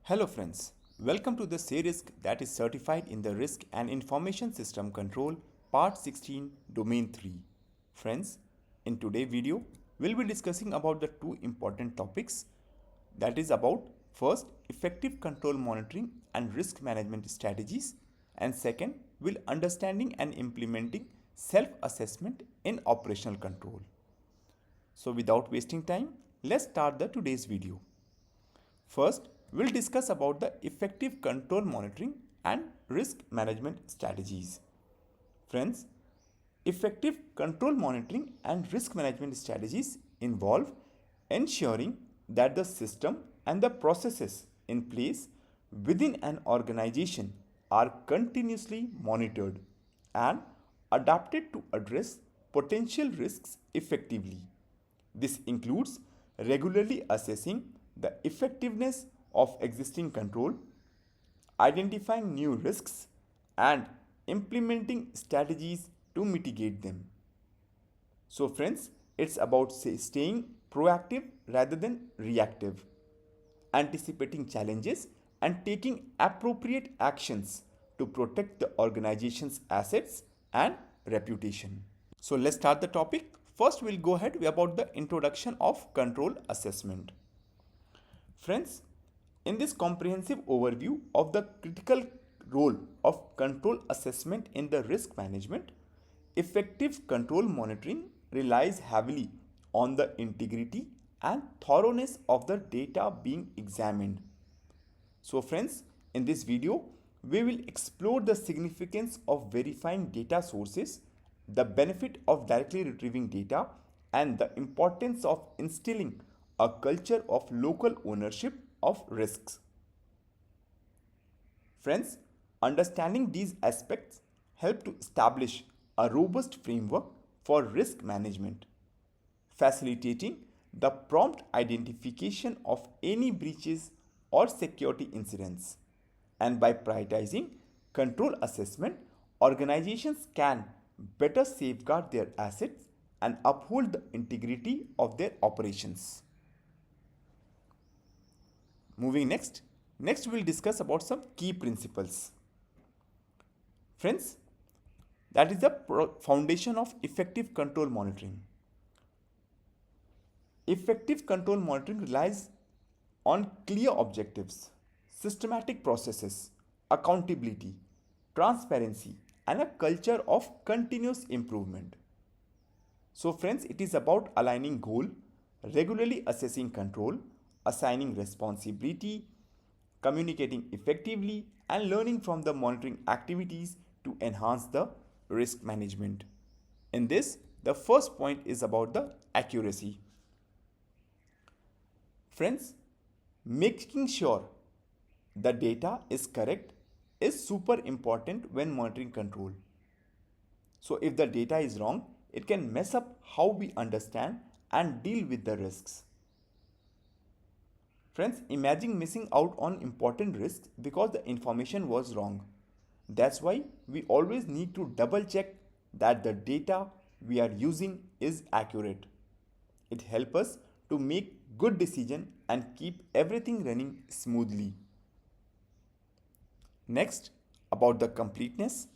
Hello friends, welcome to the CRISC that is certified in the Risk and Information System Control Part 16 Domain 3. Friends, in today's video, we'll be discussing about the two important topics that is about first, effective control monitoring and risk management strategies, and second, will understanding and implementing self-assessment in operational control. So without wasting time, let's start the today's video. First, we'll discuss about the effective control monitoring and risk management strategies. Friends, effective control monitoring and risk management strategies involve ensuring that the system and the processes in place within an organization are continuously monitored and adapted to address potential risks effectively. This includes regularly assessing the effectiveness of existing control, identifying new risks, and implementing strategies to mitigate them. So friends, it's about staying proactive rather than reactive, anticipating challenges and taking appropriate actions to protect the organization's assets and reputation. So let's start the topic. First, we'll go ahead about the introduction of control assessment. Friends, in this comprehensive overview of the critical role of control assessment in the risk management, effective control monitoring relies heavily on the integrity and thoroughness of the data being examined. So friends, in this video, we will explore the significance of verifying data sources, the benefit of directly retrieving data, and the importance of instilling a culture of local ownership of risks. Friends, understanding these aspects help to establish a robust framework for risk management, facilitating the prompt identification of any breaches or security incidents. And by prioritizing control assessment, organizations can better safeguard their assets and uphold the integrity of their operations. Moving next we'll discuss about some key principles. Friends, that is the foundation of effective control monitoring. Effective control monitoring relies on clear objectives, systematic processes, accountability, transparency, and a culture of continuous improvement. So friends, it is about aligning goal, regularly assessing control, assigning responsibility, communicating effectively, and learning from the monitoring activities to enhance the risk management. In this, the first point is about the accuracy. Friends, making sure the data is correct is super important when monitoring control. So if the data is wrong, it can mess up how we understand and deal with the risks. Friends, imagine missing out on important risks because the information was wrong. That's why we always need to double check that the data we are using is accurate. It helps us to make good decisions and keep everything running smoothly. Next, about the completeness.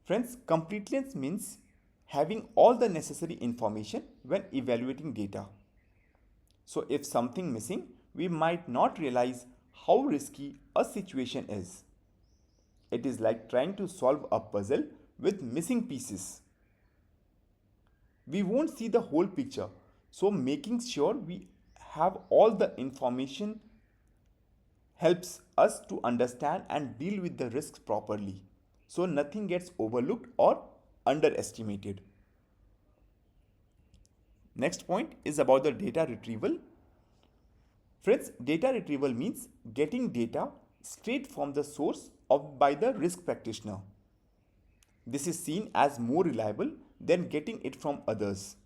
Friends, completeness means having all the necessary information when evaluating data. So if something missing, we might not realize how risky a situation is. It is like trying to solve a puzzle with missing pieces. We won't see the whole picture, so making sure we have all the information helps us to understand and deal with the risks properly, so nothing gets overlooked or underestimated. Next point is about the data retrieval. Friends, data retrieval means getting data straight from the source by the risk practitioner. This is seen as more reliable than getting it from others.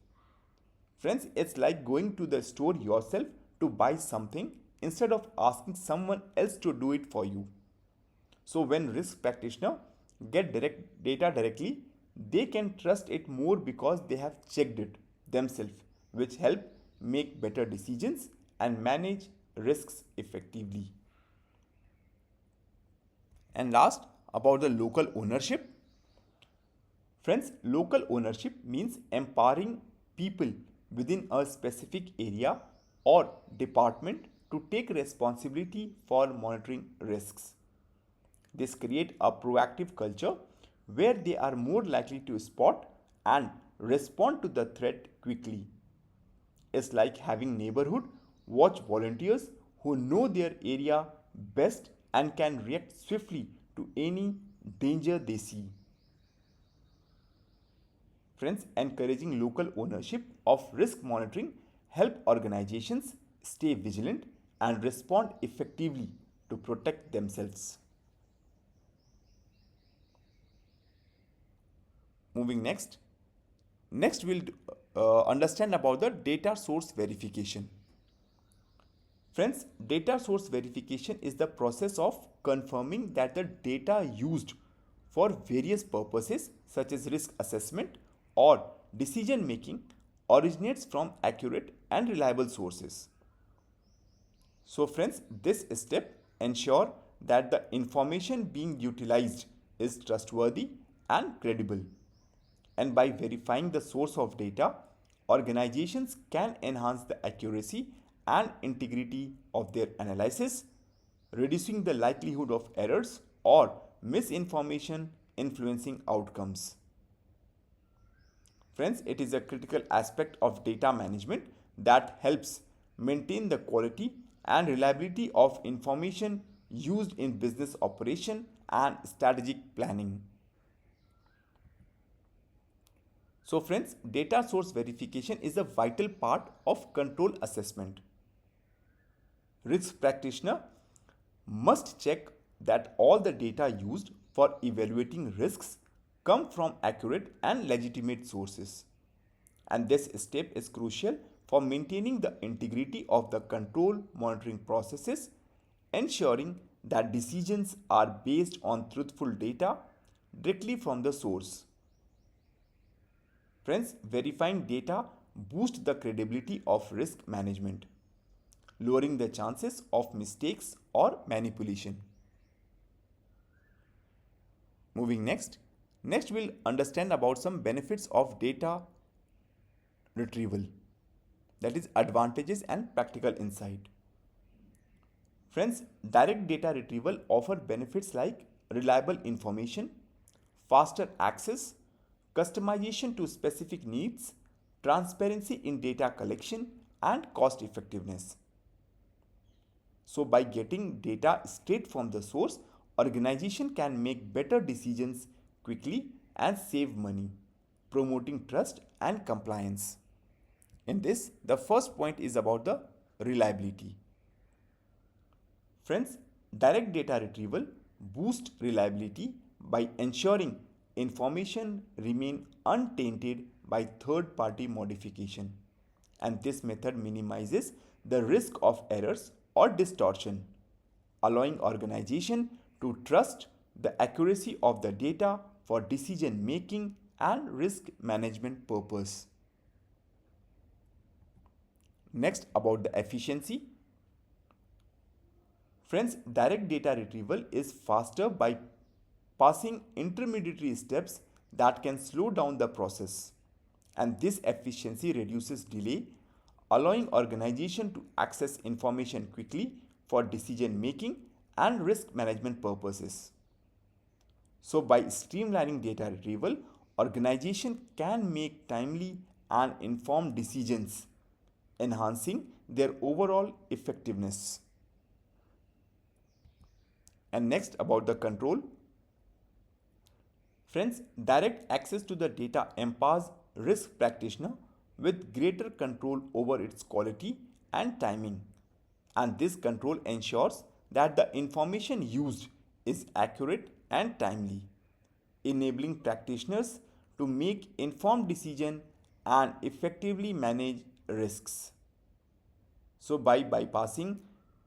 Friends, it's like going to the store yourself to buy something instead of asking someone else to do it for you. So when risk practitioner get data directly, they can trust it more because they have checked it themselves, which help make better decisions and manage risks effectively. And last, about the local ownership. Friends, local ownership means empowering people within a specific area or department to take responsibility for monitoring risks. This creates a proactive culture where they are more likely to spot and respond to the threat quickly. It's like having neighborhood watch volunteers who know their area best and can react swiftly to any danger they see. Friends, encouraging local ownership of risk monitoring help organizations stay vigilant and respond effectively to protect themselves. Moving next. Next, we'll understand about the data source verification. Friends, data source verification is the process of confirming that the data used for various purposes such as risk assessment or decision making originates from accurate and reliable sources. So friends, this step ensure that the information being utilized is trustworthy and credible. And by verifying the source of data, organizations can enhance the accuracy and integrity of their analysis, reducing the likelihood of errors or misinformation influencing outcomes. Friends, it is a critical aspect of data management that helps maintain the quality and reliability of information used in business operation and strategic planning. So friends, data source verification is a vital part of control assessment. Risk practitioner must check that all the data used for evaluating risks come from accurate and legitimate sources. And this step is crucial for maintaining the integrity of the control monitoring processes, ensuring that decisions are based on truthful data directly from the source. Friends, verifying data boosts the credibility of risk management, lowering the chances of mistakes or manipulation. Moving next. Next, we'll understand about some benefits of data retrieval, that is advantages and practical insight. Friends, direct data retrieval offer benefits like reliable information, faster access, customization to specific needs, transparency in data collection, and cost effectiveness. So by getting data straight from the source, organization can make better decisions quickly and save money, promoting trust and compliance. In this, the first point is about the reliability. Friends, direct data retrieval boosts reliability by ensuring information remain untainted by third-party modification, and this method minimizes the risk of errors or distortion, allowing organization to trust the accuracy of the data for decision making and risk management purpose. Next, about the efficiency. Friends, direct data retrieval is faster by passing intermediary steps that can slow down the process, and this efficiency reduces delay, allowing organization to access information quickly for decision making and risk management purposes. So by streamlining data retrieval, organization can make timely and informed decisions, enhancing their overall effectiveness. And next, about the control. Friends, direct access to the data empowers risk practitioner with greater control over its quality and timing. And this control ensures that the information used is accurate and timely, enabling practitioners to make informed decisions and effectively manage risks. So by bypassing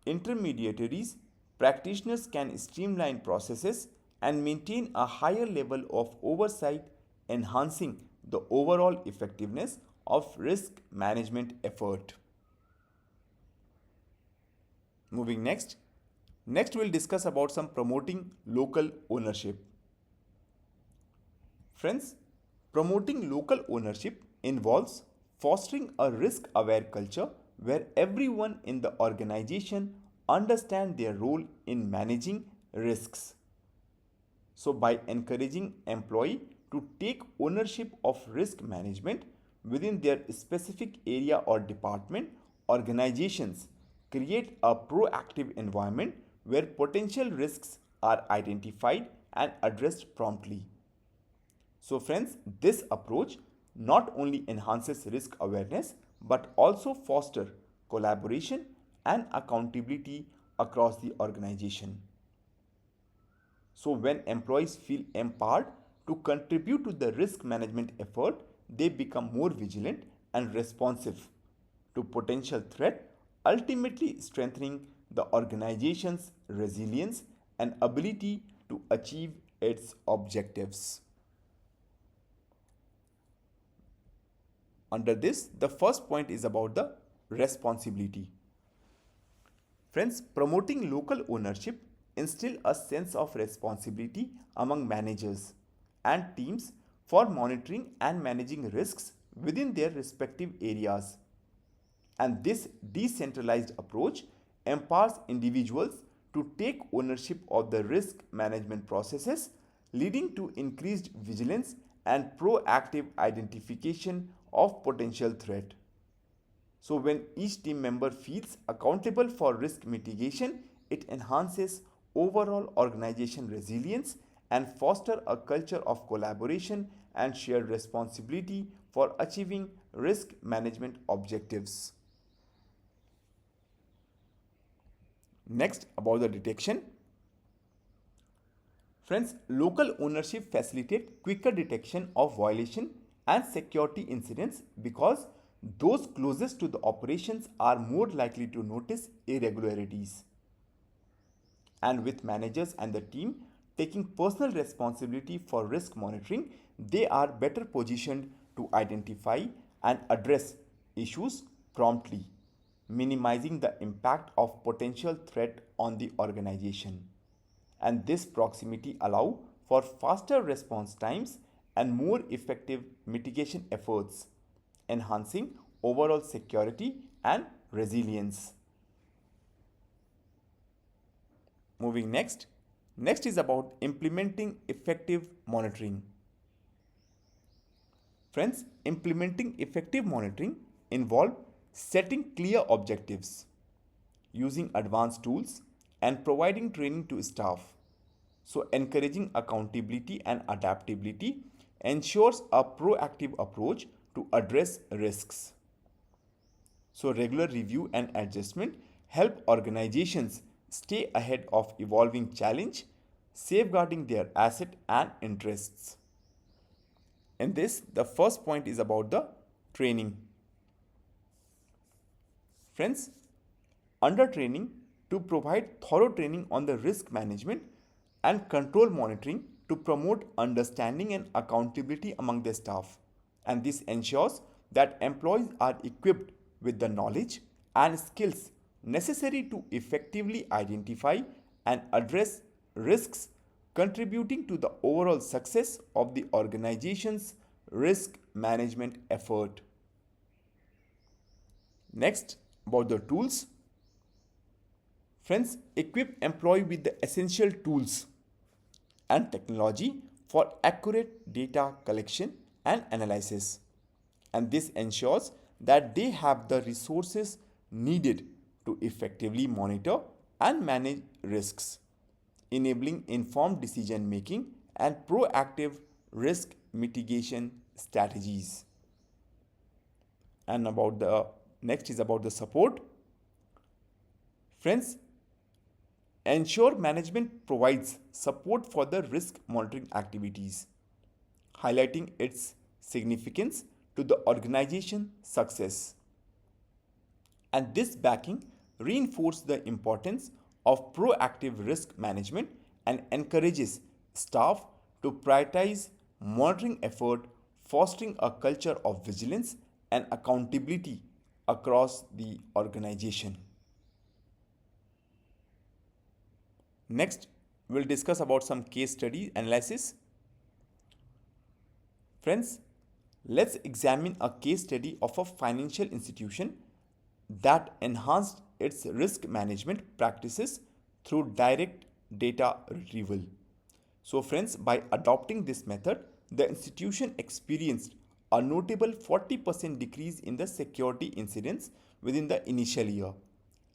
intermediaries, practitioners can streamline processes and maintain a higher level of oversight, enhancing the overall effectiveness of risk management effort. Moving next. Next, we'll discuss about some promoting local ownership. Friends, promoting local ownership involves fostering a risk-aware culture where everyone in the organization understands their role in managing risks. So, by encouraging employee to take ownership of risk management within their specific area or department, organizations create a proactive environment where potential risks are identified and addressed promptly. So, friends, this approach not only enhances risk awareness but also foster collaboration and accountability across the organization. So, when employees feel empowered to contribute to the risk management effort, they become more vigilant and responsive to potential threat, ultimately strengthening the organization's resilience and ability to achieve its objectives. Under this, the first point is about the responsibility. Friends, promoting local ownership instill a sense of responsibility among managers and teams for monitoring and managing risks within their respective areas. And this decentralized approach empowers individuals to take ownership of the risk management processes, leading to increased vigilance and proactive identification of potential threat. So, when each team member feels accountable for risk mitigation, it enhances overall organization resilience and foster a culture of collaboration and shared responsibility for achieving risk management objectives. Next, about the detection. Friends, local ownership facilitates quicker detection of violation and security incidents because those closest to the operations are more likely to notice irregularities. And with managers and the team taking personal responsibility for risk monitoring, they are better positioned to identify and address issues promptly, minimizing the impact of potential threat on the organization. And this proximity allows for faster response times and more effective mitigation efforts, enhancing overall security and resilience. Moving next. Next is about implementing effective monitoring. Friends, implementing effective monitoring involve setting clear objectives, using advanced tools, and providing training to staff. So, encouraging accountability and adaptability ensures a proactive approach to address risks. So, regular review and adjustment help organizations stay ahead of evolving challenge, safeguarding their asset and interests. In this, the first point is about the training. Friends, under training, to provide thorough training on the risk management and control monitoring to promote understanding and accountability among the staff. And this ensures that employees are equipped with the knowledge and skills necessary to effectively identify and address risks, contributing to the overall success of the organization's risk management effort. Next, about the tools. Friends, equip employee with the essential tools and technology for accurate data collection and analysis. And this ensures that they have the resources needed to effectively monitor and manage risks, enabling informed decision making and proactive risk mitigation strategies. And about the next is about the support. Friends, ensure management provides support for the risk monitoring activities, highlighting its significance to the organization's success. And this backing reinforces the importance of proactive risk management and encourages staff to prioritize monitoring effort, fostering a culture of vigilance and accountability across the organization. Next, we'll discuss about some case study analysis. Friends, let's examine a case study of a financial institution that enhanced its risk management practices through direct data retrieval. So, friends, by adopting this method, the institution experienced a notable 40% decrease in the security incidents within the initial year,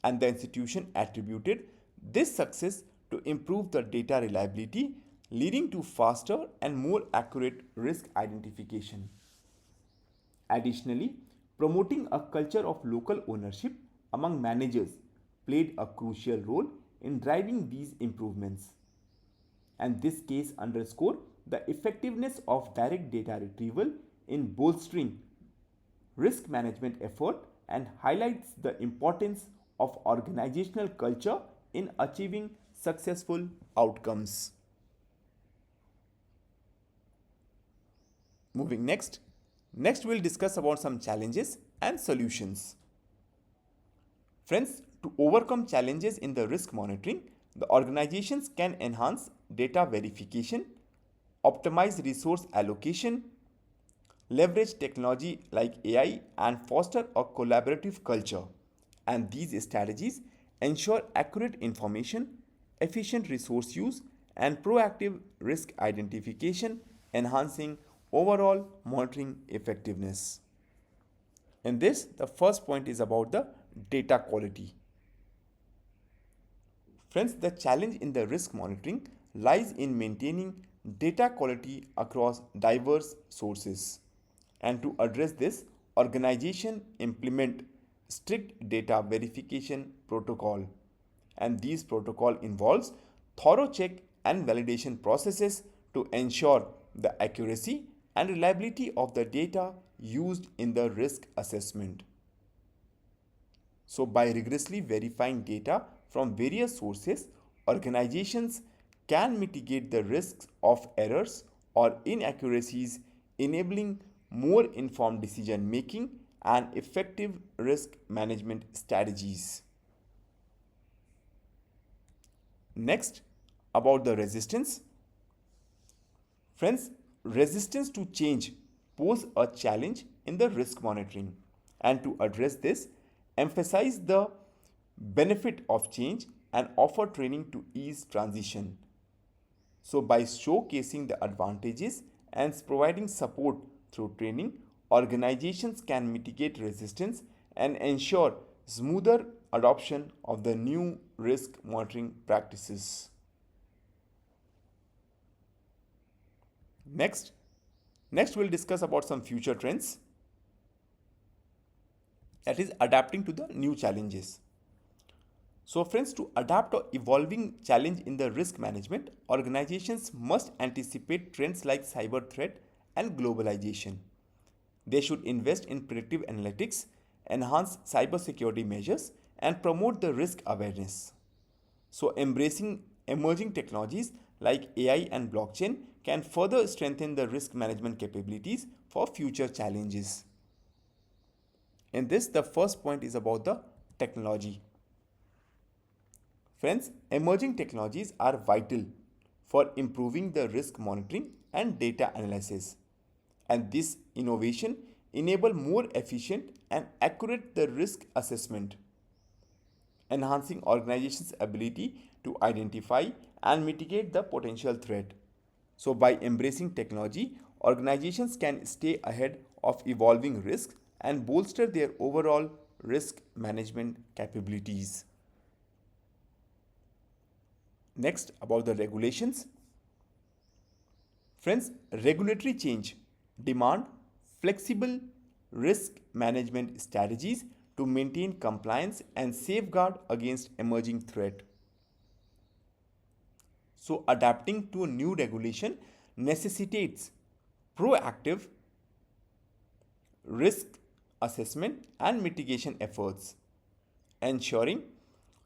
and the institution attributed this success to improve the data reliability, leading to faster and more accurate risk identification. Additionally, promoting a culture of local ownership among managers played a crucial role in driving these improvements. And this case underscores the effectiveness of direct data retrieval in bolstering risk management effort and highlights the importance of organizational culture in achieving successful outcomes. Moving next we'll discuss about some challenges and solutions. Friends, to overcome challenges in the risk monitoring, the organizations can enhance data verification, optimize resource allocation, leverage technology like AI, and foster a collaborative culture. And these strategies ensure accurate information, efficient resource use, and proactive risk identification, enhancing overall monitoring effectiveness. In this, the first point is about the data quality. Friends, the challenge in the risk monitoring lies in maintaining data quality across diverse sources. And to address this, organizations implement strict data verification protocol. And these protocol involves thorough check and validation processes to ensure the accuracy and reliability of the data used in the risk assessment. So, by rigorously verifying data from various sources, organizations can mitigate the risks of errors or inaccuracies, enabling more informed decision making and effective risk management strategies. Next, about the resistance. Friends, resistance to change pose a challenge in the risk monitoring, and to address this, emphasize the benefit of change and offer training to ease transition. So, by showcasing the advantages and providing support through training, organizations can mitigate resistance and ensure smoother adoption of the new risk monitoring practices. Next we'll discuss about some future trends, that is adapting to the new challenges. So friends, to adapt to evolving challenge in the risk management, organizations must anticipate trends like cyber threat and globalization. They should invest in predictive analytics, enhance cybersecurity measures, and promote the risk awareness. So embracing emerging technologies like AI and blockchain can further strengthen the risk management capabilities for future challenges. In this, the first point is about the technology. Friends, emerging technologies are vital for improving the risk monitoring and data analysis. And this innovation enable more efficient and accurate the risk assessment, enhancing organizations' ability to identify and mitigate the potential threat. So by embracing technology, organizations can stay ahead of evolving risks and bolster their overall risk management capabilities. Next, about the regulations. Friends, regulatory change demand flexible risk management strategies to maintain compliance and safeguard against emerging threat. So adapting to a new regulation necessitates proactive risk assessment and mitigation efforts, ensuring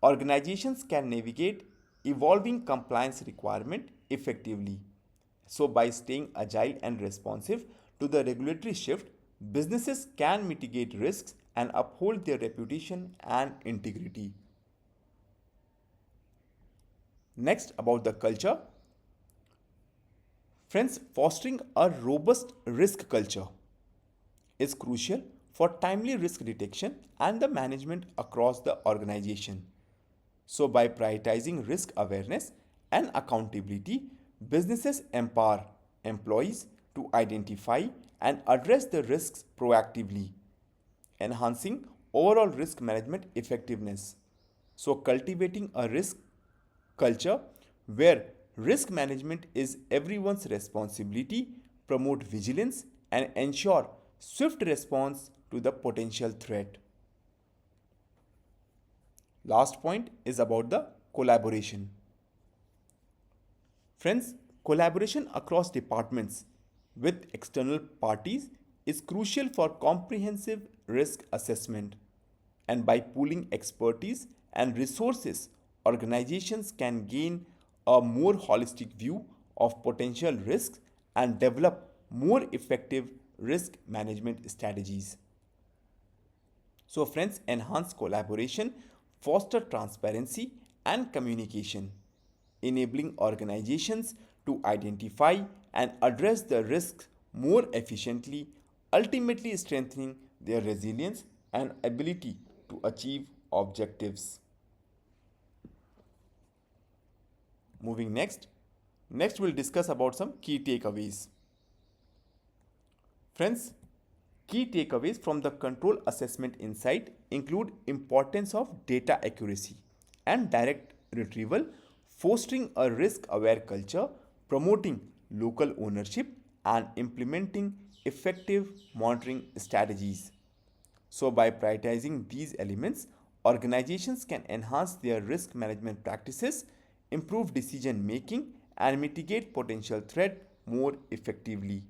organizations can navigate evolving compliance requirement effectively. So by staying agile and responsive to the regulatory shift, businesses can mitigate risks and uphold their reputation and integrity. Next, about the culture. Friends, fostering a robust risk culture is crucial for timely risk detection and the management across the organization. So, by prioritizing risk awareness and accountability, businesses empower employees to identify and address the risks proactively, enhancing overall risk management effectiveness. So, cultivating a risk culture where risk management is everyone's responsibility, promote vigilance, and ensure swift response to the potential threat. Last point is about the collaboration. Friends, collaboration across departments with external parties is crucial for comprehensive risk assessment. And by pooling expertise and resources, organizations can gain a more holistic view of potential risks and develop more effective risk management strategies. So, friends, enhance collaboration, foster transparency and communication, enabling organizations to identify and address the risks more efficiently, ultimately strengthening their resilience and ability to achieve objectives. Moving next we'll discuss about some key takeaways. Friends, key takeaways from the control assessment insight include importance of data accuracy and direct retrieval, fostering a risk-aware culture, promoting local ownership, and implementing effective monitoring strategies. So, by prioritizing these elements, organizations can enhance their risk management practices, improve decision making, and mitigate potential threat more effectively.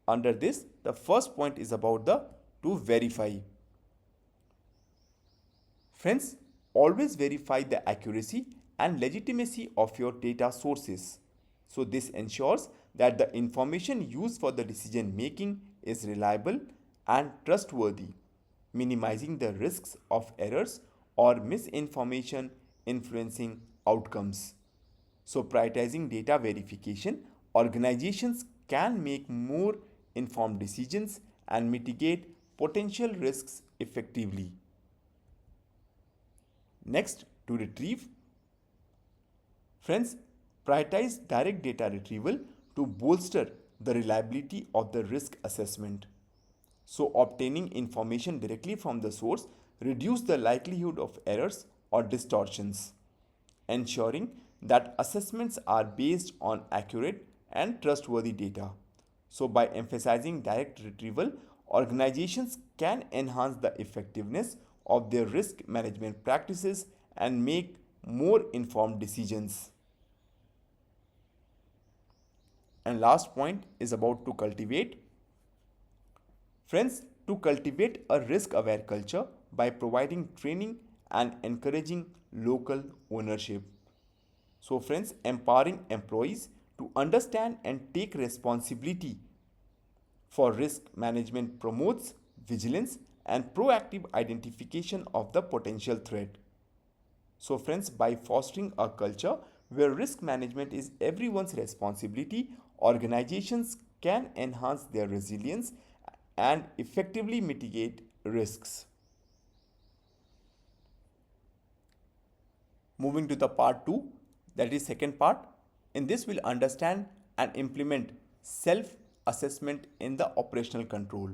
Under this, the first point is about the to verify. Friends, always verify the accuracy and legitimacy of your data sources. So this ensures that the information used for the decision making is reliable and trustworthy, minimizing the risks of errors or misinformation influencing outcomes. So, prioritizing data verification, organizations can make more informed decisions and mitigate potential risks effectively. Next, to retrieve. Friends, prioritize direct data retrieval to bolster the reliability of the risk assessment. So, obtaining information directly from the source reduce the likelihood of errors or distortions, ensuring that assessments are based on accurate and trustworthy data. So, by emphasizing direct retrieval, organizations can enhance the effectiveness of their risk management practices and make more informed decisions. And last point is about to cultivate. Friends, to cultivate a risk aware culture by providing training and encouraging local ownership. So, friends, empowering employees to understand and take responsibility for risk management promotes vigilance and proactive identification of the potential threat. So, friends, by fostering a culture where risk management is everyone's responsibility, organizations can enhance their resilience and effectively mitigate risks. Moving to the part 2, that is second part. In this we'll understand and implement self-assessment in the operational control.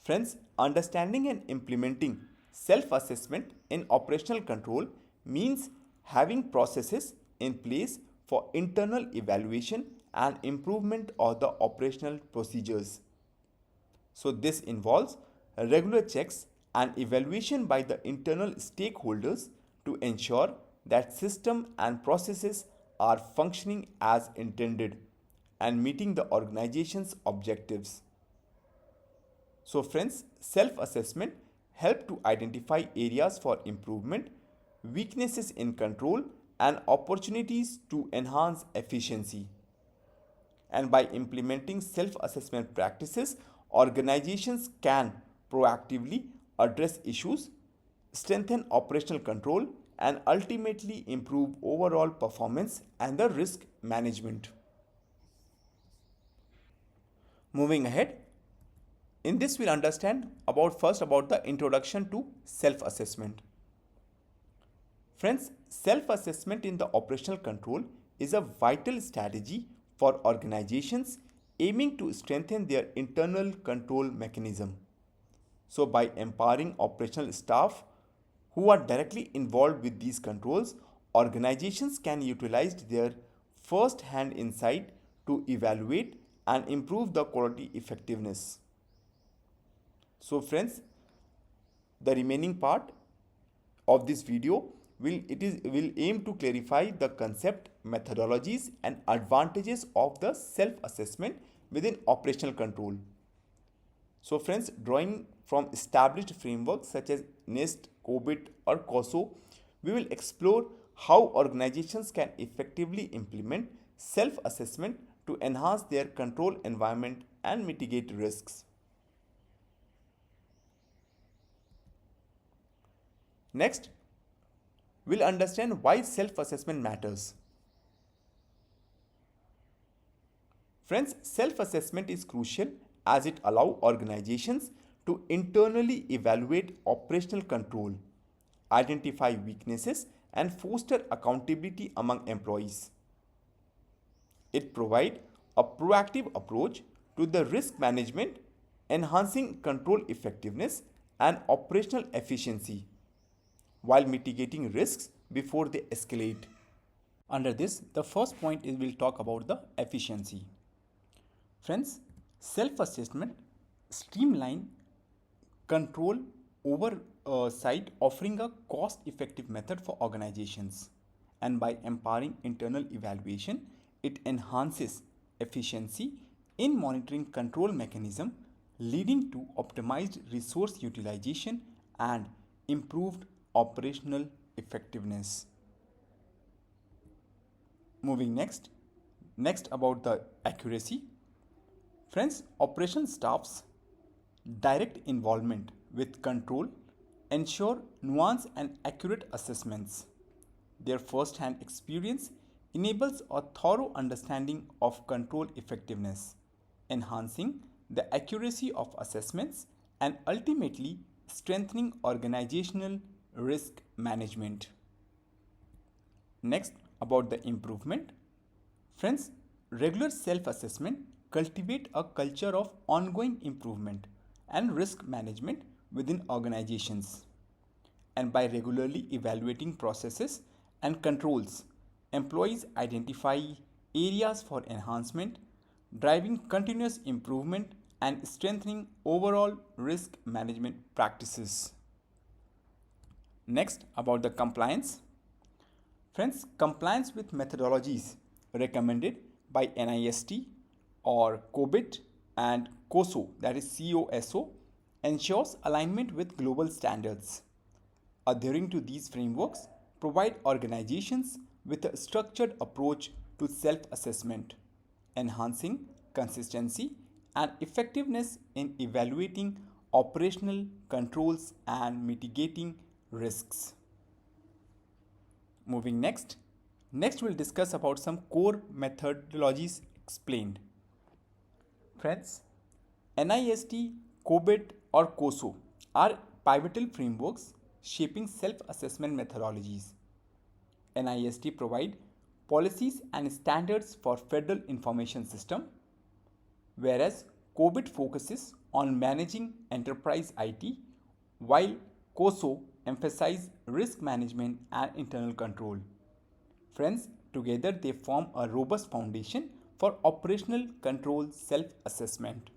Friends, understanding and implementing self-assessment in operational control means having processes in place for internal evaluation and improvement of the operational procedures. So this involves regular checks and evaluation by the internal stakeholders to ensure that system and processes are functioning as intended and meeting the organization's objectives. So friends, self-assessment help to identify areas for improvement, weaknesses in control and opportunities to enhance efficiency. And by implementing self-assessment practices, organizations can proactively address issues strengthen operational control, and ultimately improve overall performance and the risk management. Moving ahead, in this we'll understand first about the introduction to self-assessment. Friends, self-assessment in the operational control is a vital strategy for organizations aiming to strengthen their internal control mechanism. So by empowering operational staff who are directly involved with these controls, organizations can utilize their first-hand insight to evaluate and improve the quality effectiveness. So friends, the remaining part of this video will aim to clarify the concept, methodologies and advantages of the self-assessment within operational control. So friends, drawing from established frameworks such as NIST, COBIT or COSO, we will explore how organizations can effectively implement self-assessment to enhance their control environment and mitigate risks. Next, we'll understand why self-assessment matters. Friends, self-assessment is crucial as it allows organizations to internally evaluate operational control, identify weaknesses, and foster accountability among employees. It provides a proactive approach to the risk management, enhancing control effectiveness and operational efficiency, while mitigating risks before they escalate. Under this, the first point is we'll talk about the efficiency. Friends, self-assessment streamline control oversight, offering a cost-effective method for organizations. And by empowering internal evaluation, it enhances efficiency in monitoring control mechanism, leading to optimized resource utilization and improved operational effectiveness. Moving next about the accuracy. Friends, operation staff's direct involvement with control ensure nuanced and accurate assessments. Their first-hand experience enables a thorough understanding of control effectiveness, enhancing the accuracy of assessments and ultimately strengthening organizational risk management. Next, about the improvement. Friends, regular self-assessment cultivate a culture of ongoing improvement and risk management within organizations. And by regularly evaluating processes and controls, employees identify areas for enhancement, driving continuous improvement and strengthening overall risk management practices. Next, about the compliance. Friends, compliance with methodologies recommended by NIST or COBIT and COSO, that is COSO, ensures alignment with global standards. Adhering to these frameworks provide organizations with a structured approach to self-assessment, enhancing consistency and effectiveness in evaluating operational controls and mitigating risks. Moving next we'll discuss about some core methodologies explained. Friends, NIST, COBIT or COSO are pivotal frameworks shaping self-assessment methodologies. NIST provide policies and standards for Federal Information System, whereas COBIT focuses on managing enterprise IT, while COSO emphasizes risk management and internal control. Friends, together they form a robust foundation for operational control self-assessment.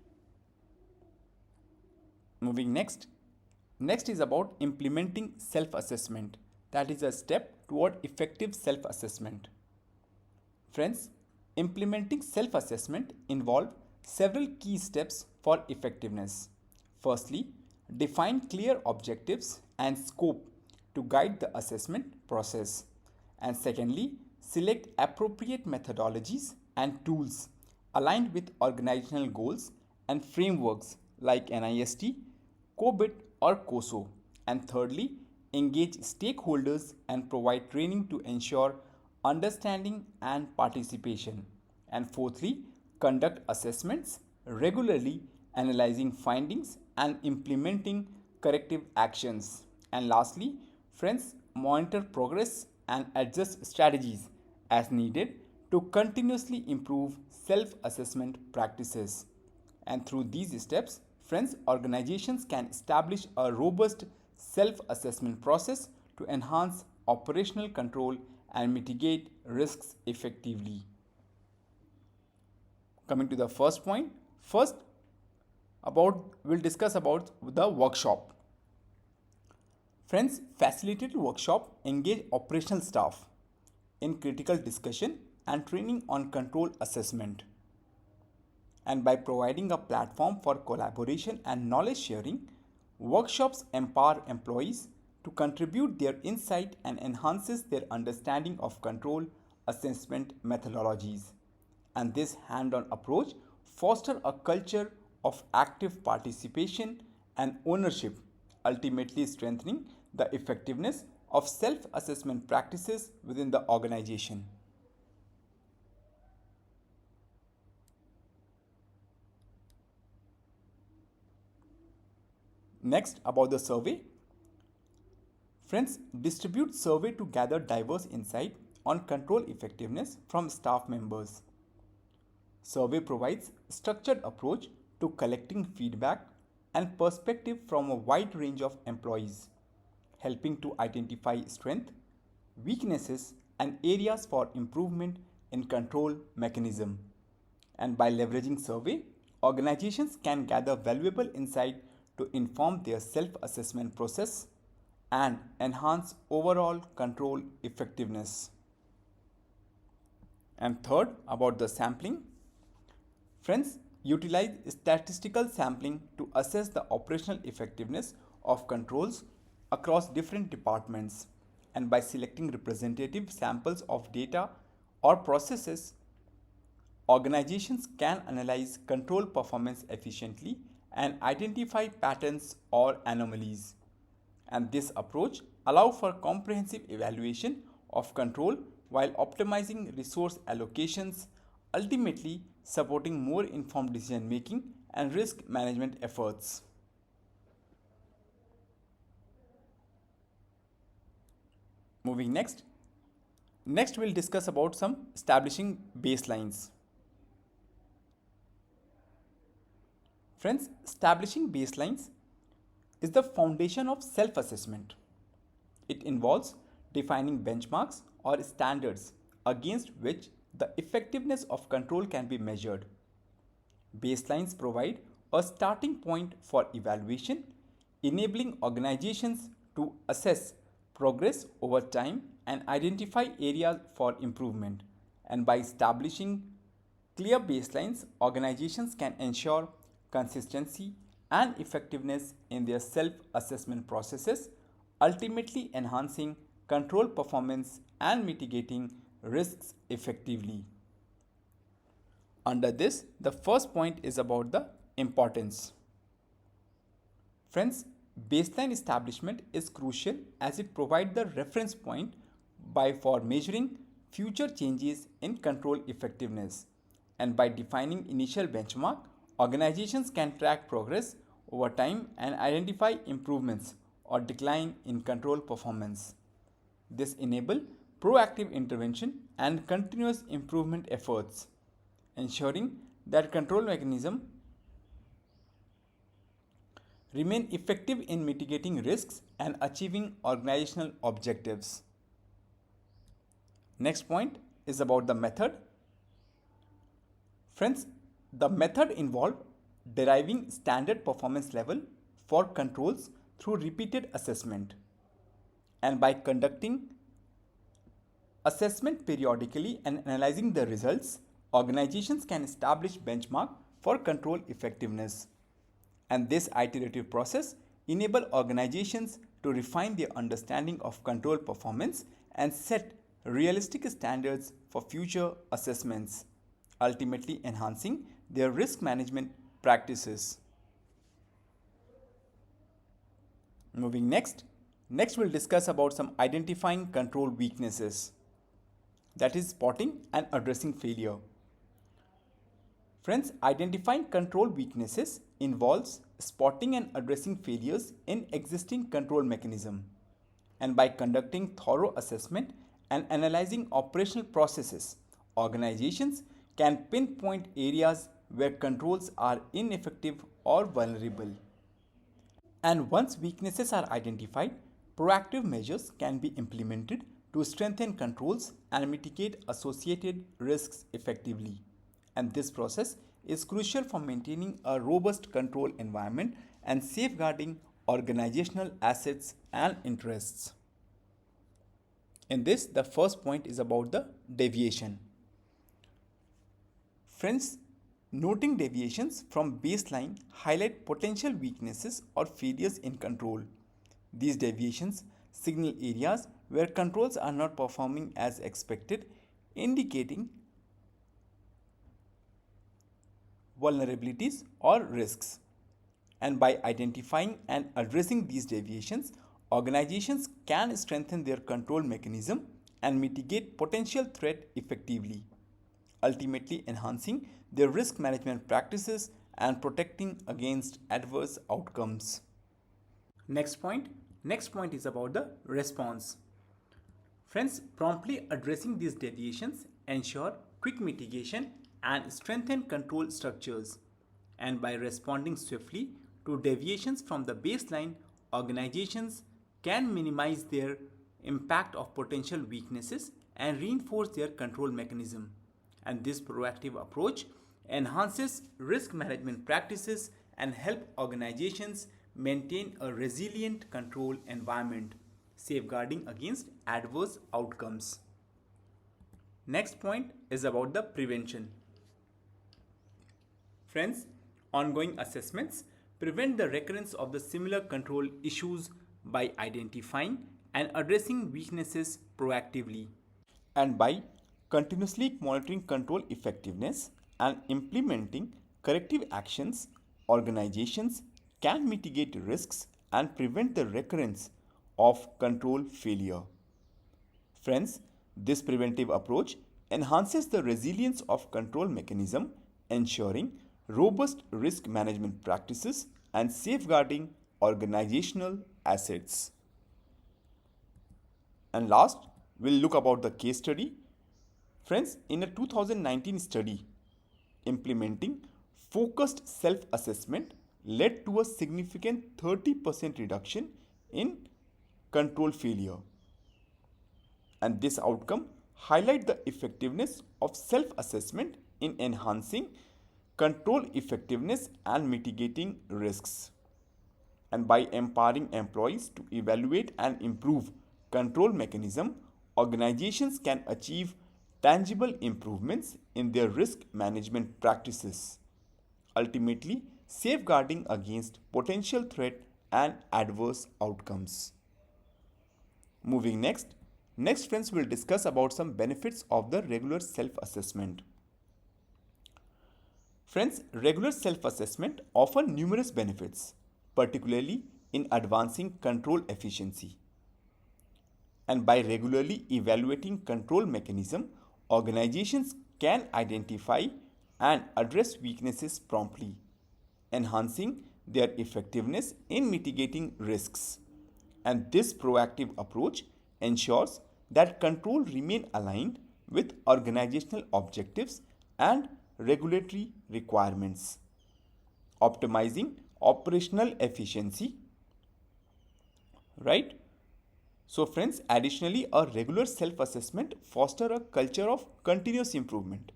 Moving next is about implementing self-assessment, that is a step toward effective self-assessment. Friends, implementing self-assessment involves several key steps for effectiveness. Firstly, define clear objectives and scope to guide the assessment process. And secondly, select appropriate methodologies and tools aligned with organizational goals and frameworks like NIST, COBIT or COSO. And thirdly, engage stakeholders and provide training to ensure understanding and participation. And fourthly, conduct assessments regularly, analyzing findings and implementing corrective actions. And lastly, friends, monitor progress and adjust strategies as needed to continuously improve self assessment practices. And through these steps, friends, organizations can establish a robust self assessment process to enhance operational control and mitigate risks effectively. Coming to the first point, first we'll discuss about the workshop. Friends, facilitated workshop engage operational staff in critical discussion and training on control assessment. And by providing a platform for collaboration and knowledge sharing, workshops empower employees to contribute their insight and enhances their understanding of control assessment methodologies. And this hand-on approach fosters a culture of active participation and ownership, ultimately strengthening the effectiveness of self-assessment practices within the organization. Next, about the survey. Friends, distribute survey to gather diverse insight on control effectiveness from staff members. Survey provides structured approach to collecting feedback and perspective from a wide range of employees, helping to identify strength, weaknesses, and areas for improvement in control mechanism. And by leveraging survey, organizations can gather valuable insight to inform their self-assessment process and enhance overall control effectiveness. And third, about the sampling. Friends, utilize statistical sampling to assess the operational effectiveness of controls across different departments. And by selecting representative samples of data or processes, organizations can analyze control performance efficiently and identify patterns or anomalies. And this approach allows for comprehensive evaluation of control while optimizing resource allocations, ultimately supporting more informed decision making and risk management efforts. Moving next. Next, we'll discuss about some establishing baselines. Friends, establishing baselines is the foundation of self-assessment. It involves defining benchmarks or standards against which the effectiveness of control can be measured. Baselines provide a starting point for evaluation, enabling organizations to assess progress over time and identify areas for improvement. And by establishing clear baselines, organizations can ensure consistency and effectiveness in their self-assessment processes, ultimately enhancing control performance and mitigating risks effectively. Under this, the first point is about the importance. Friends, baseline establishment is crucial as it provides the reference point for measuring future changes in control effectiveness. And by defining initial benchmark, organizations can track progress over time and identify improvements or decline in control performance. This enables proactive intervention and continuous improvement efforts, ensuring that control mechanisms remain effective in mitigating risks and achieving organizational objectives. Next point is about the method. Friends, the method involves deriving standard performance level for controls through repeated assessment. And by conducting assessment periodically and analyzing the results, organizations can establish benchmark for control effectiveness. And this iterative process enables organizations to refine their understanding of control performance and set realistic standards for future assessments, ultimately enhancing their risk management practices. Moving next. Next, we'll discuss about some identifying control weaknesses, that is spotting and addressing failure. Friends, identifying control weaknesses involves spotting and addressing failures in existing control mechanism. And by conducting thorough assessment and analyzing operational processes, organizations can pinpoint areas where controls are ineffective or vulnerable. And once weaknesses are identified, proactive measures can be implemented to strengthen controls and mitigate associated risks effectively. And this process is crucial for maintaining a robust control environment and safeguarding organizational assets and interests. In this, the first point is about the deviation. Friends, noting deviations from baseline highlight potential weaknesses or failures in control. These deviations signal areas where controls are not performing as expected, indicating vulnerabilities or risks. And by identifying and addressing these deviations, organizations can strengthen their control mechanism and mitigate potential threat effectively, ultimately enhancing their risk management practices and protecting against adverse outcomes. Next point is about the response. Friends, promptly addressing these deviations ensure quick mitigation and strengthen control structures. And by responding swiftly to deviations from the baseline, organizations can minimize their impact of potential weaknesses and reinforce their control mechanism. And this proactive approach enhances risk management practices and help organizations maintain a resilient control environment, safeguarding against adverse outcomes. Next point is about the prevention. Friends, ongoing assessments prevent the recurrence of the similar control issues by identifying and addressing weaknesses proactively. And by continuously monitoring control effectiveness and implementing corrective actions, organizations can mitigate risks and prevent the recurrence of control failure. Friends, this preventive approach enhances the resilience of control mechanism, ensuring robust risk management practices and safeguarding organizational assets. And last, we'll look about the case study. Friends, in a 2019 study, implementing focused self-assessment led to a significant 30% reduction in control failure. And this outcome highlights the effectiveness of self-assessment in enhancing control effectiveness and mitigating risks. And by empowering employees to evaluate and improve control mechanism, organizations can achieve tangible improvements in their risk management practices, ultimately safeguarding against potential threat and adverse outcomes. Moving next friends, will discuss about some benefits of the regular self-assessment. Friends, regular self-assessment offers numerous benefits, particularly in advancing control efficiency. And by regularly evaluating control mechanism, organizations can identify and address weaknesses promptly, enhancing their effectiveness in mitigating risks. And this proactive approach ensures that control remain aligned with organizational objectives and regulatory requirements, optimizing operational efficiency. Right? So friends, additionally, a regular self-assessment fosters a culture of continuous improvement,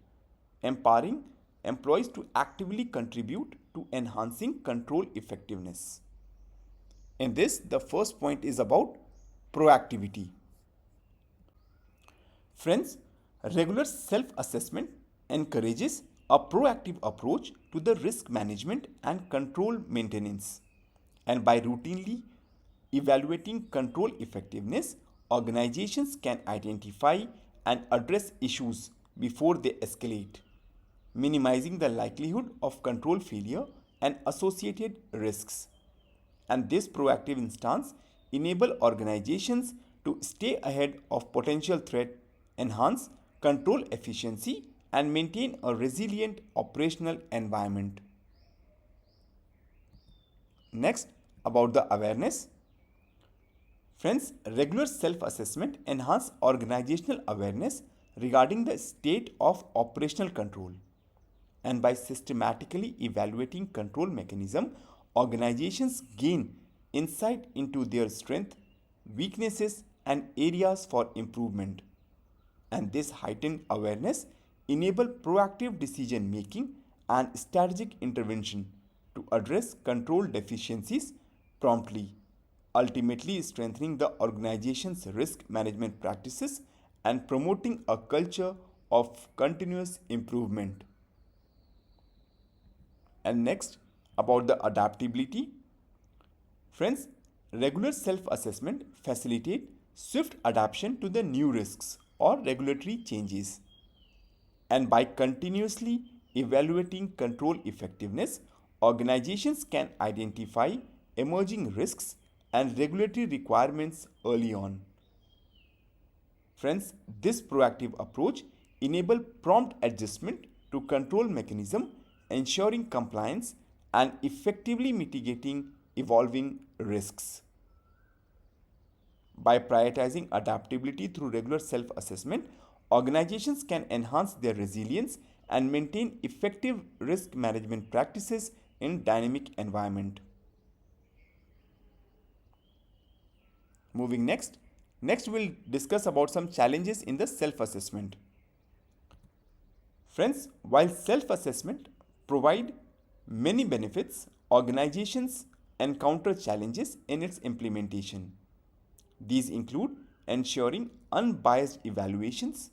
empowering employees to actively contribute to enhancing control effectiveness. In this, the first point is about proactivity. Friends, regular self-assessment encourages a proactive approach to the risk management and control maintenance. And by routinely evaluating control effectiveness, organizations can identify and address issues before they escalate, minimizing the likelihood of control failure and associated risks. And this proactive stance enable organizations to stay ahead of potential threat, enhance control efficiency, and maintain a resilient operational environment. Next, about the awareness. Friends, regular self-assessment enhance organizational awareness regarding the state of operational control. And by systematically evaluating control mechanism, organizations gain insight into their strengths, weaknesses, and areas for improvement. And this heightened awareness enable proactive decision making and strategic intervention to address control deficiencies promptly, ultimately strengthening the organization's risk management practices and promoting a culture of continuous improvement. And next, about the adaptability. Friends, regular self-assessment facilitate swift adaptation to the new risks or regulatory changes. And by continuously evaluating control effectiveness, organizations can identify emerging risks and regulatory requirements early on. Friends, this proactive approach enables prompt adjustment to control mechanism, ensuring compliance and effectively mitigating evolving risks. By prioritizing adaptability through regular self-assessment, organizations can enhance their resilience and maintain effective risk management practices in dynamic environment. Moving next. Next, we'll discuss about some challenges in the self-assessment. Friends, while self-assessment provide many benefits, organizations encounter challenges in its implementation. These include ensuring unbiased evaluations,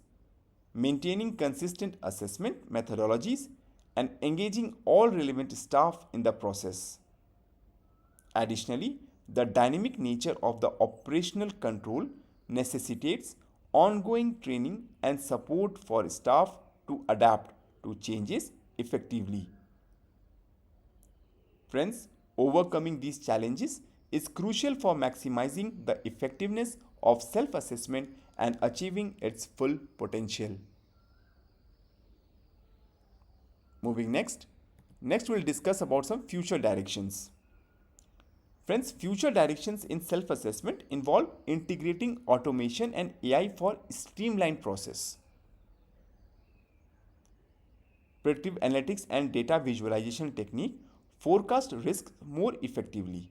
maintaining consistent assessment methodologies, and engaging all relevant staff in the process. Additionally, the dynamic nature of the operational control necessitates ongoing training and support for staff to adapt to changes effectively. Friends, overcoming these challenges is crucial for maximizing the effectiveness of self-assessment and achieving its full potential. Moving next. Next, we'll discuss about some future directions. Friends, future directions in self-assessment involve integrating automation and AI for streamlined process. Predictive analytics and data visualization technique forecast risks more effectively.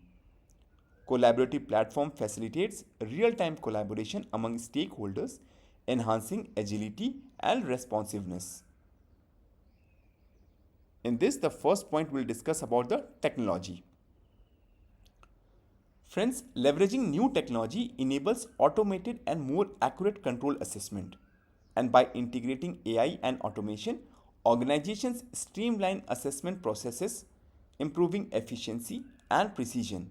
Collaborative platform facilitates real-time collaboration among stakeholders, enhancing agility and responsiveness. In this, the first point we'll discuss about the technology. Friends, leveraging new technology enables automated and more accurate control assessment. And by integrating AI and automation, organizations streamline assessment processes, improving efficiency and precision.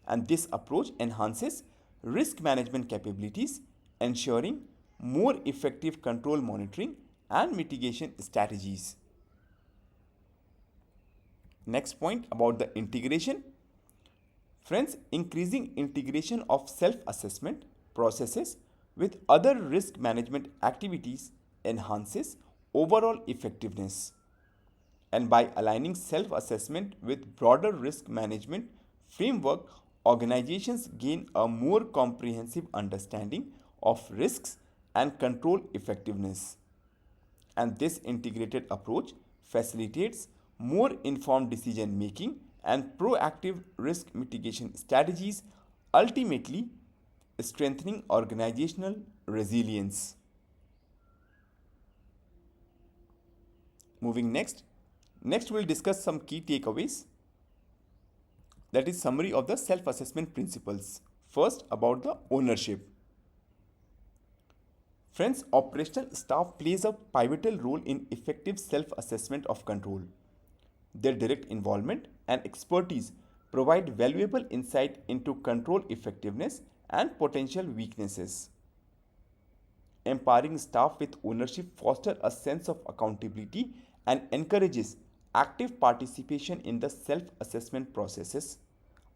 And this approach enhances risk management capabilities, ensuring more effective control monitoring and mitigation strategies. Next point about the integration. Friends, increasing integration of self-assessment processes with other risk management activities enhances overall effectiveness. And by aligning self-assessment with broader risk management framework, organizations gain a more comprehensive understanding of risks and control effectiveness. And this integrated approach facilitates more informed decision making and proactive risk mitigation strategies, ultimately strengthening organizational resilience. Moving next. Next, we'll discuss some key takeaways. That is summary of the self-assessment principles. First, about the ownership. Friends, operational staff plays a pivotal role in effective self-assessment of control. Their direct involvement and expertise provide valuable insight into control effectiveness and potential weaknesses. Empowering staff with ownership fosters a sense of accountability and encourages active participation in the self-assessment processes,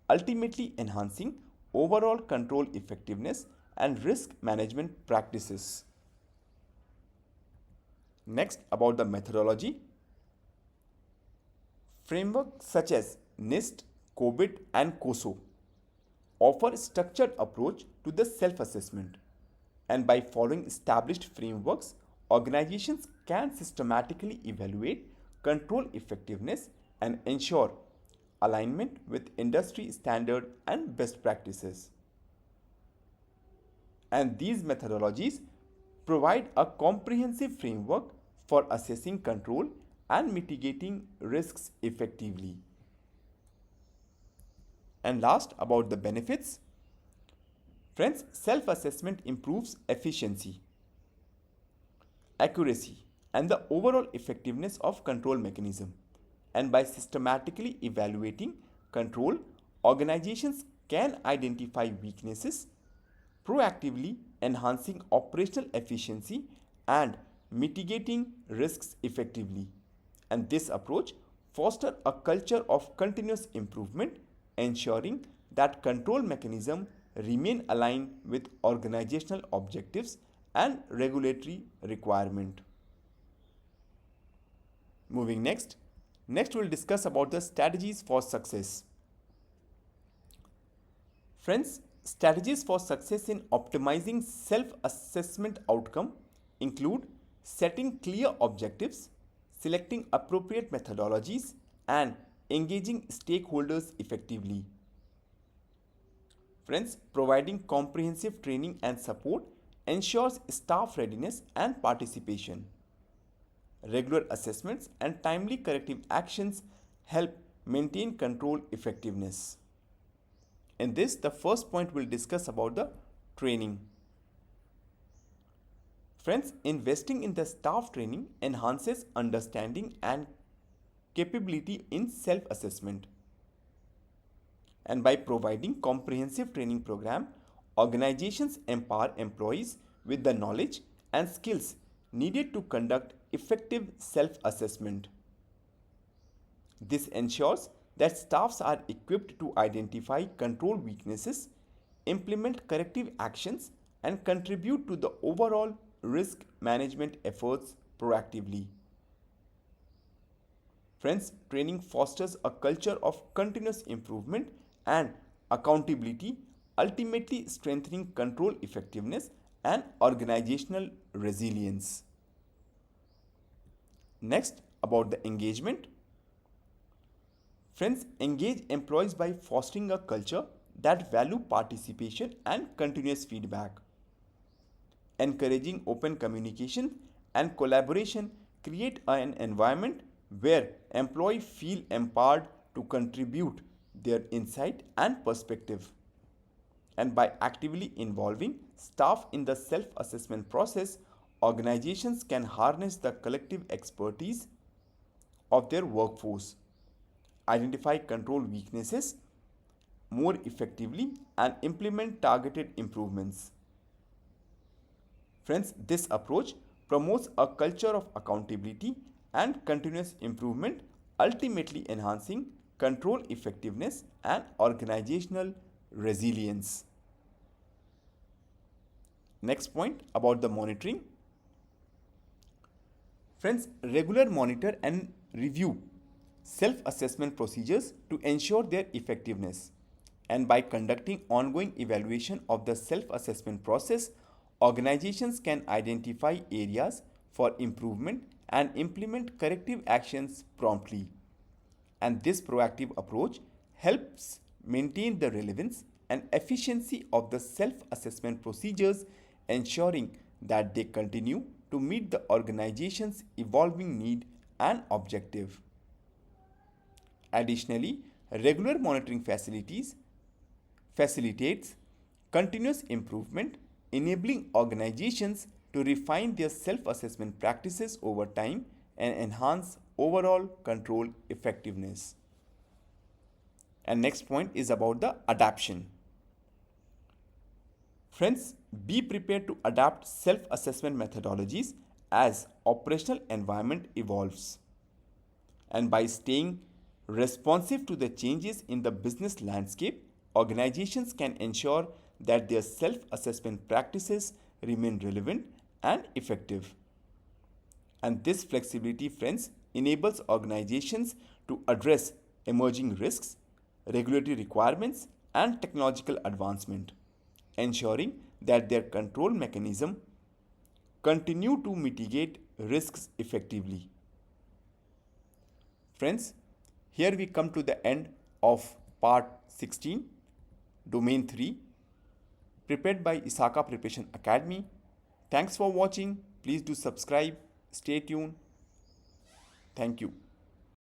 ultimately enhancing overall control effectiveness and risk management practices. Next, about the methodology. Frameworks such as NIST, COBIT, and COSO offer a structured approach to the self-assessment. And by following established frameworks, organizations can systematically evaluate control effectiveness and ensure alignment with industry standard and best practices. And these methodologies provide a comprehensive framework for assessing control and mitigating risks effectively. And last, about the benefits. Friends, self-assessment improves efficiency, accuracy, and the overall effectiveness of control mechanism. And by systematically evaluating control, organizations can identify weaknesses, proactively enhancing operational efficiency and mitigating risks effectively. And this approach fosters a culture of continuous improvement, ensuring that control mechanisms remain aligned with organizational objectives and regulatory requirement. Moving next we'll discuss about the strategies for success. Friends, strategies for success in optimizing self-assessment outcome include setting clear objectives, selecting appropriate methodologies, and engaging stakeholders effectively. Friends, providing comprehensive training and support ensures staff readiness and participation. Regular assessments and timely corrective actions help maintain control effectiveness. In this, the first point we'll discuss about the training. Friends, investing in the staff training enhances understanding and capability in self-assessment. And by providing comprehensive training program, organizations empower employees with the knowledge and skills needed to conduct effective self-assessment. This ensures that staffs are equipped to identify control weaknesses, implement corrective actions, and contribute to the overall risk management efforts proactively. Friends, training fosters a culture of continuous improvement and accountability, ultimately strengthening control effectiveness and organizational resilience. Next, about the engagement. Friends, engage employees by fostering a culture that value participation and continuous feedback. Encouraging open communication and collaboration create an environment where employees feel empowered to contribute their insight and perspective. And by actively involving staff in the self-assessment process, organizations can harness the collective expertise of their workforce, identify control weaknesses more effectively, and implement targeted improvements. Friends, this approach promotes a culture of accountability and continuous improvement, ultimately enhancing control effectiveness and organizational resilience. Next point, about the monitoring. Friends, regular monitor and review self-assessment procedures to ensure their effectiveness. And by conducting ongoing evaluation of the self-assessment process, organizations can identify areas for improvement and implement corrective actions promptly. And this proactive approach helps maintain the relevance and efficiency of the self-assessment procedures, ensuring that they continue to meet the organization's evolving need and objective. Additionally, regular monitoring facilitates continuous improvement, enabling organizations to refine their self-assessment practices over time and enhance overall control effectiveness. And next point is about the adaptation. Friends, be prepared to adapt self-assessment methodologies as operational environment evolves. And by staying responsive to the changes in the business landscape, organizations can ensure that their self-assessment practices remain relevant and effective. And this flexibility, friends, enables organizations to address emerging risks, regulatory requirements, and technological advancement, ensuring that their control mechanism continue to mitigate risks effectively. Friends, here we come to the end of part 16, domain 3, prepared by ISACA Preparation Academy. Thanks for watching. Please do subscribe. Stay tuned. Thank you.